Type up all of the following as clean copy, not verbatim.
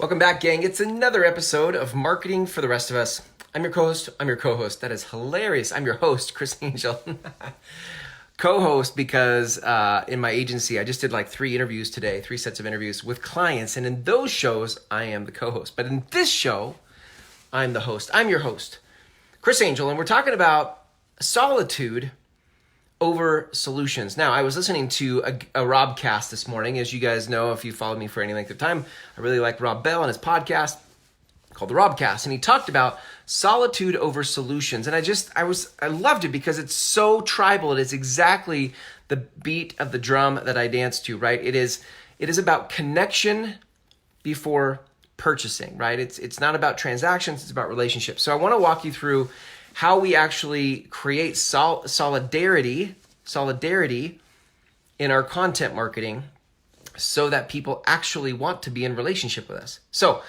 Welcome back, gang. It's another episode of Marketing for the Rest of Us. I'm your co-host. That is hilarious. I'm your host, Chris Angel. Co-host because in my agency, I just did like 3 interviews today, 3 sets of interviews with clients. And in those shows, I am the co-host. But in this show, I'm the host. I'm your host, Chris Angel. And we're talking about solitude over solutions. Now, I was listening to a Rob cast this morning. As you guys know, if you followed me for any length of time, I really like Rob Bell and his podcast called the Rob Cast. And he talked about solitude over solutions. And I loved it because it's so tribal. It is exactly the beat of the drum that I dance to, right? It is about connection before purchasing, right? It's not about transactions, it's about relationships. So I want to walk you through how we actually create solidarity in our content marketing so that people actually want to be in relationship with us. So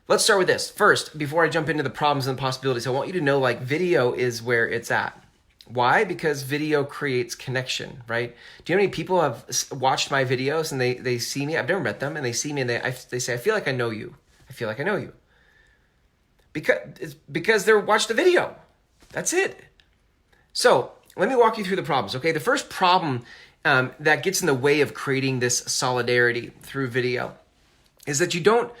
let's start with this. First, before I jump into the problems and possibilities, I want you to know video is where it's at. Why? Because video creates connection, right? Do you know how many people have watched my videos and they see me? I've never met them, and they see me and they say, I feel like I know you. I feel like I know you. Because they watched the video. That's it. So let me walk you through the problems, okay? The first problem that gets in the way of creating this solidarity through video is that you don't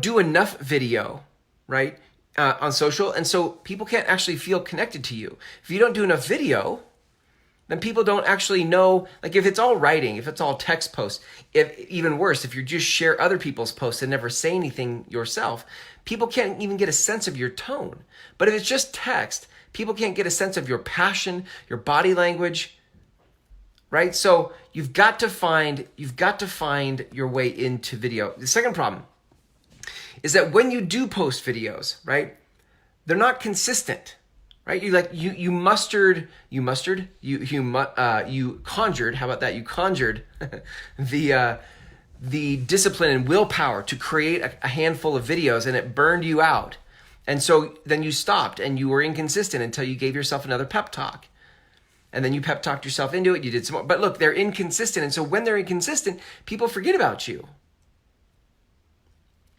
do enough video, right, on social, and so people can't actually feel connected to you. If you don't do enough video, then people don't actually know, like if it's all writing, if it's all text posts, even worse, if you just share other people's posts and never say anything yourself, people can't even get a sense of your tone. But if it's just text, people can't get a sense of your passion, your body language, right? So you've got to find your way into video. The second problem is that when you do post videos, right, they're not consistent, right? You conjured. How about that? You conjured the discipline and willpower to create a handful of videos, and it burned you out. And so then you stopped and you were inconsistent until you gave yourself another pep talk. And then you pep talked yourself into it. You did some more. But look, they're inconsistent. And so when they're inconsistent, people forget about you.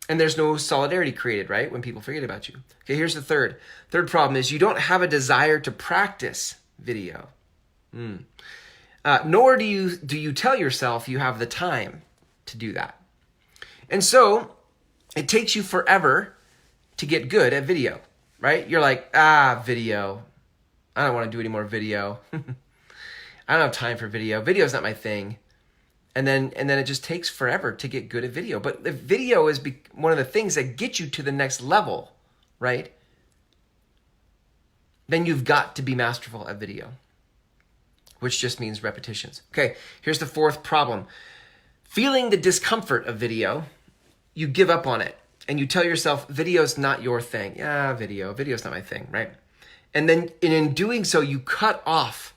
And there's no solidarity created, right? When people forget about you. Okay, here's the third. Third problem is you don't have a desire to practice video. Nor do you tell yourself you have the time to do that. And so it takes you forever to get good at video, right? You're like, video. I don't want to do any more video. I don't have time for video. Video's not my thing. And then it just takes forever to get good at video. But the video is one of the things that get you to the next level, right? Then you've got to be masterful at video, which just means repetitions. Okay, here's the fourth problem. Feeling the discomfort of video, you give up on it. And you tell yourself, video's not your thing. Yeah, video's not my thing, right? And then in doing so, you cut off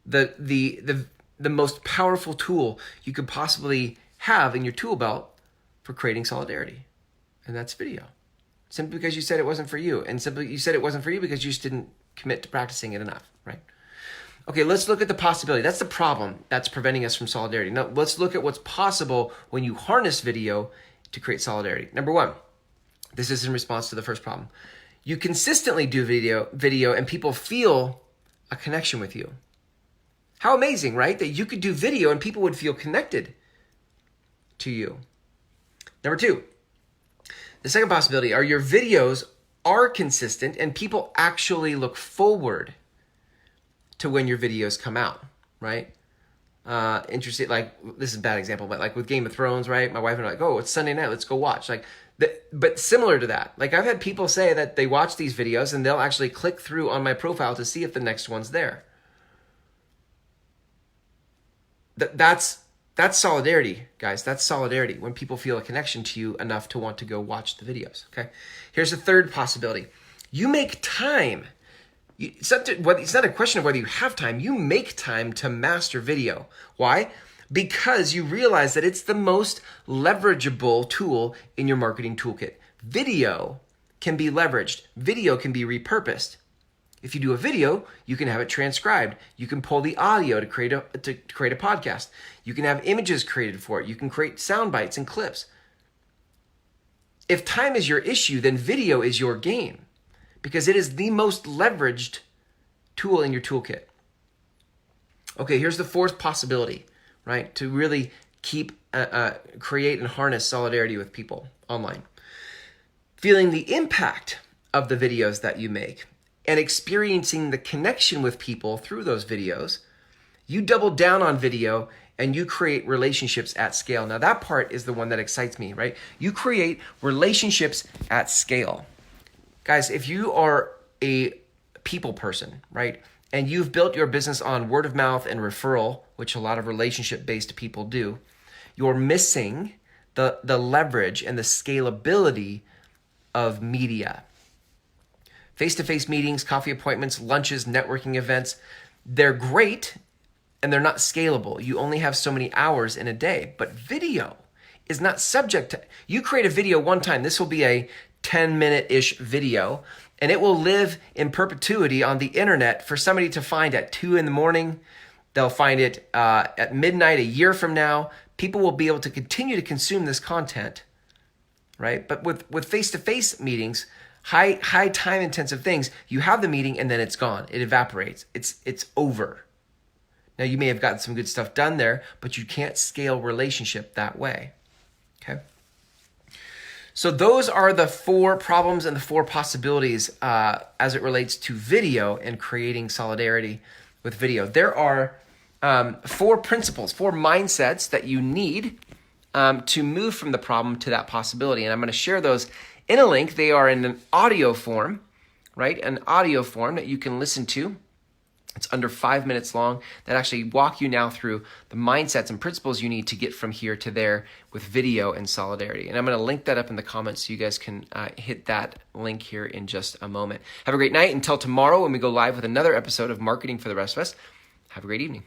the most powerful tool you could possibly have in your tool belt for creating solidarity. And that's video. Simply because you said it wasn't for you. And simply you said it wasn't for you because you just didn't commit to practicing it enough, right? Okay, let's look at the possibility. That's the problem that's preventing us from solidarity. Now, let's look at what's possible when you harness video to create solidarity. Number one, this is in response to the first problem. You consistently do video and people feel a connection with you. How amazing, right? That you could do video and people would feel connected to you. Number two, the second possibility are your videos are consistent and people actually look forward to when your videos come out, right? Interesting, like this is a bad example, but like with Game of Thrones, right? My wife and I are like, oh, it's Sunday night, let's go watch. But similar to that, like I've had people say that they watch these videos and they'll actually click through on my profile to see if the next one's there. That's solidarity, guys. That's solidarity when people feel a connection to you enough to want to go watch the videos. Okay. Here's the third possibility. You make time. It's not a question of whether you have time. You make time to master video. Why? Because you realize that it's the most leverageable tool in your marketing toolkit. Video can be leveraged. Video can be repurposed. If you do a video, you can have it transcribed. You can pull the audio to create a podcast. You can have images created for it. You can create sound bites and clips. If time is your issue, then video is your game because it is the most leveraged tool in your toolkit. Okay, here's the fourth possibility, right? To really create and harness solidarity with people online. Feeling the impact of the videos that you make and experiencing the connection with people through those videos, you double down on video and you create relationships at scale. Now that part is the one that excites me, right? You create relationships at scale. Guys, if you are a people person, right, and you've built your business on word of mouth and referral, which a lot of relationship-based people do, you're missing the leverage and the scalability of media. Face-to-face meetings, coffee appointments, lunches, networking events, they're great and they're not scalable. You only have so many hours in a day, but video is not subject to, you create a video one time, this will be a 10-minute-ish video, and it will live in perpetuity on the internet for somebody to find at 2 a.m. They'll find it at midnight a year from now. People will be able to continue to consume this content, right? But with face-to-face meetings, high time-intensive things, you have the meeting and then it's gone. It evaporates. It's over. Now, you may have gotten some good stuff done there, but you can't scale relationship that way, okay? So those are the 4 problems and the 4 possibilities as it relates to video and creating solidarity with video. There are 4 principles, 4 mindsets that you need to move from the problem to that possibility. And I'm going to share those in a link. They are in an audio form, right? An audio form that you can listen to. It's under 5 minutes long that actually walk you now through the mindsets and principles you need to get from here to there with video and solidarity. And I'm going to link that up in the comments so you guys can hit that link here in just a moment. Have a great night. Until tomorrow when we go live with another episode of Marketing for the Rest of Us, have a great evening.